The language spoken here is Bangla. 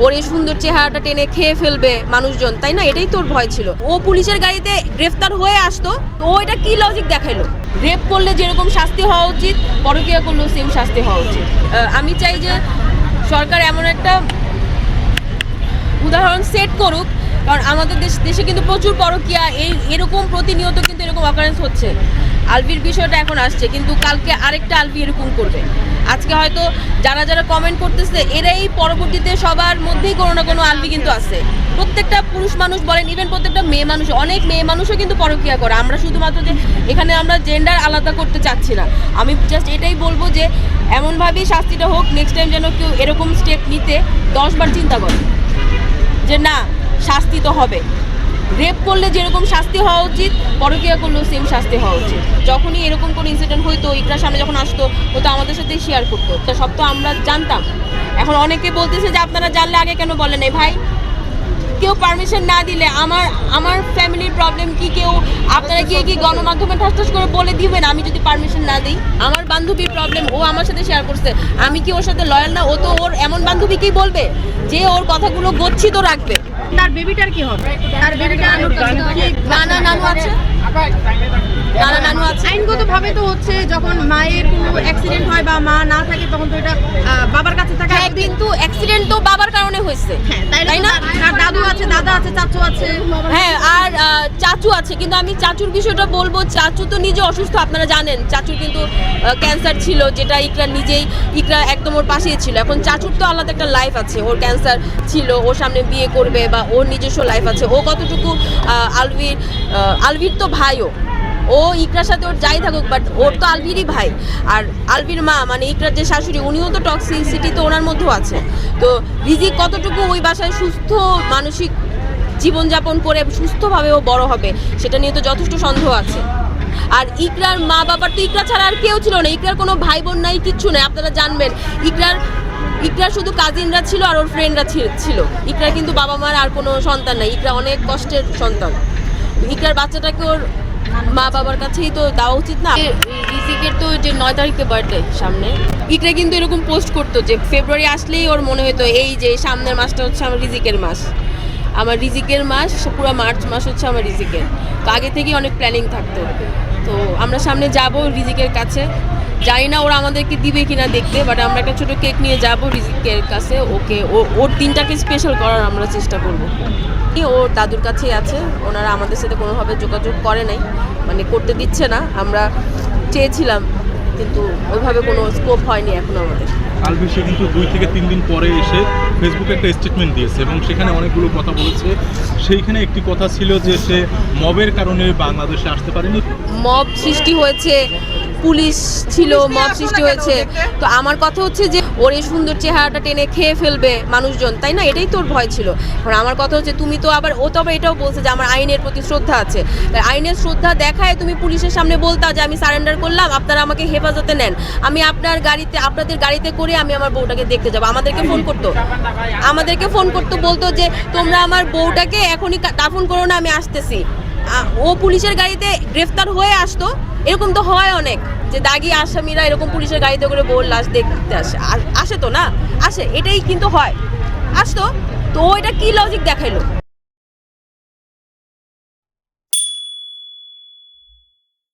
ওর এই সুন্দর চেহারাটা টেনে খেয়ে ফেলবে মানুষজন, তাই না? এটাই তোর ভয় ছিল। ও পুলিশের গাড়িতে গ্রেফতার হয়ে আসতো, তো ও এটা কি লজিক দেখাইলো? রেপ করলে যেরকম শাস্তি হওয়া উচিত, পরকীয়া করলেও সেম শাস্তি হওয়া উচিত। আমি চাই যে সরকার এমন একটা উদাহরণ সেট করুক, কারণ আমাদের দেশে কিন্তু প্রচুর পরকীয়া এরকম প্রতিনিয়ত কিন্তু এরকম অকারেন্স হচ্ছে। আলভির বিষয়টা এখন আসছে, কিন্তু কালকে আরেকটা আলভি এরকম করবে। আজকে হয়তো যারা যারা কমেন্ট করতেছে এরাই পরবর্তীতে সবার মধ্যেই কোনো না কোনো আলভি কিন্তু আছে। প্রত্যেকটা পুরুষ মানুষ বলেন, ইভেন প্রত্যেকটা মেয়ে মানুষ, অনেক মেয়ে মানুষও কিন্তু পরকীয়া করে। আমরা শুধুমাত্র যে এখানে আমরা জেন্ডার আলাদা করতে চাচ্ছি না, আমি জাস্ট এটাই বলবো যে এমনভাবেই শাস্তিটা হোক, নেক্সট টাইম যেন কেউ এরকম স্টেপ নিতে 10 বার চিন্তা করে যে না, শাস্তি তো হবে। রেপ করলে যেরকম শাস্তি হওয়া উচিত, পরকীয়া করলেও সেম শাস্তি হওয়া উচিত। যখনই এরকম কোনো ইনসিডেন্ট হইতো, ইকরার সামনে যখন আসতো, ও তো আমাদের সাথে শেয়ার করতো, তো সব তো আমরা জানতাম। এখন অনেকে বলতেছে যে আপনারা জানলে আগে কেন বলেন নাই? ভাই, কেউ পারমিশন না দিলে আমার ফ্যামিলির প্রবলেম কি কেউ আপনারা গিয়ে কি গণমাধ্যমে ঠাস করে বলে দিবেন আমি যদি পারমিশন না দিই? আমার বান্ধবীর প্রবলেম ও আমার সাথে শেয়ার করছে, আমি কি ওর সাথে লয়াল না? ও তো ওর এমন বান্ধবীকেই বলবে যে ওর কথাগুলো গচ্ছিত রাখবে। তার বেবিটার কি হবে? তার বেবিটা নানা নানু আছে, নানা নানু আছে। আইনগতভাবে তো হচ্ছে যখন মায়ের কোনো অ্যাক্সিডেন্ট হয় বা মা না থাকে তখন তো এটা বাবার কাছে থাকে। হ্যাঁ, কিন্তু অ্যাক্সিডেন্ট তো বাবার কারণে হয়েছে, তাই না? আর দাদু আছে, দাদা আছে, চাচু আছে। হ্যাঁ, আর চাচু আছে, কিন্তু আমি চাচুর বিষয়টা বলবো। চাচু তো নিজে অসুস্থ, আপনারা জানেন। চাচুর কিন্তু ক্যান্সার ছিল, যেটা ইকরা একদম ওর পাশেই ছিল। এখন চাচুর তো আলাদা একটা লাইফ আছে, ওর ক্যান্সার ছিল, ওর সামনে বিয়ে করবে বা ওর নিজস্ব লাইফ আছে। ও কতটুকু আলভির তো ভাইও, ও ইকরার সাথে ওর যাই থাকুক, বাট ওর তো আলভিরই ভাই। আর আলভির মা মানে ইকরার যে শাশুড়ি, উনিও তো টক্সিসিটি তো ওনার মধ্যেও আছে। তো রিজিক কতটুকু ওই বাসায় সুস্থ মানসিক জীবনযাপন করে সুস্থভাবে ও বড় হবে, সেটা নিয়ে তো যথেষ্ট সন্দেহ আছে। আর ইকরার মা বাবার তো ইকরা ছাড়া আর কেউ ছিল না। ইকরার কোনো ভাই বোন নাই, কিচ্ছু নেই। আপনারা জানবেন, ইকরার শুধু কাজিনরা ছিল আর ওর ফ্রেন্ডরা ছিল। ইকরার কিন্তু বাবা মার আর কোনো সন্তান নাই। ইকরা অনেক কষ্টের সন্তান। ইকরার বাচ্চাটাকে ওর মা বাবার কাছেই তো দেওয়া উচিত না? রিজিকের তো যে 9 তারিখে বার্থডে সামনে, ইকরা কিন্তু এরকম পোস্ট করতো যে ফেব্রুয়ারি আসলেই ওর মনে হতো এই যে সামনের মাসটা হচ্ছে আমার রিজিকের মাস, আমার রিজিকের মাস, পুরো মার্চ মাস হচ্ছে আমার রিজিকের। তো আগে থেকেই অনেক প্ল্যানিং থাকতো। তো আমরা সামনে যাব রিজিকের কাছে, জানি না ওরা আমাদেরকে দিবে কিনা দেখতে, বাট আমরা একটা ছোটো কেক নিয়ে যাব রিজিকের কাছে। ওকে ওর দিনটাকে স্পেশাল করার আমরা চেষ্টা করব। ওর দাদুর কাছেই আছে, ওনারা আমাদের সাথে কোনোভাবে যোগাযোগ করে নাই, মানে করতে দিচ্ছে না। আমরা চেয়েছিলাম, কিন্তু ওইভাবে কোনো স্কোপ হয়নি এখনো আমাদের। আলভি সে কিন্তু 2 থেকে 3 দিন পরে এসে ফেসবুকে একটা স্টেটমেন্ট দিয়েছে এবং সেখানে অনেকগুলো কথা বলেছে। সেইখানে একটি কথা ছিল যে সে মবের কারণে বাংলাদেশে আসতে পারেনি। মব সৃষ্টি হয়েছে, পুলিশ ছিল, মব সৃষ্টি হয়েছে। তো আমার কথা হচ্ছে যে ওর এই সুন্দর চেহারাটা টেনে খেয়ে ফেলবে মানুষজন, তাই না? এটাই তোর ভয় ছিল। কারণ আমার কথা হচ্ছে তুমি তো আবার, ও তো আবার এটাও বলছে যে আমার আইনের প্রতি শ্রদ্ধা আছে। আইনের শ্রদ্ধা দেখায় তুমি পুলিশের সামনে বলতা যে আমি সারেন্ডার করলাম, আপনারা আমাকে হেফাজতে নেন, আমি আপনাদের গাড়িতে করে আমি আমার বউটাকে দেখতে যাবো। আমাদেরকে ফোন করতো, বলতো যে তোমরা আমার বউটাকে এখনই দাফন করো না, আমি আসতেছি। ও পুলিশের গাড়িতে গ্রেফতার হয়ে আসতো। এরকম তো হয় অনেক, যে দাগি আসামিরা এরকম পুলিশের গাড়িতে করে বউর লাশ দেখতে আসে তো না, আসে, এটাই কিন্তু হয়, আসতো। তো ও এটা কি লজিক দেখাইলো?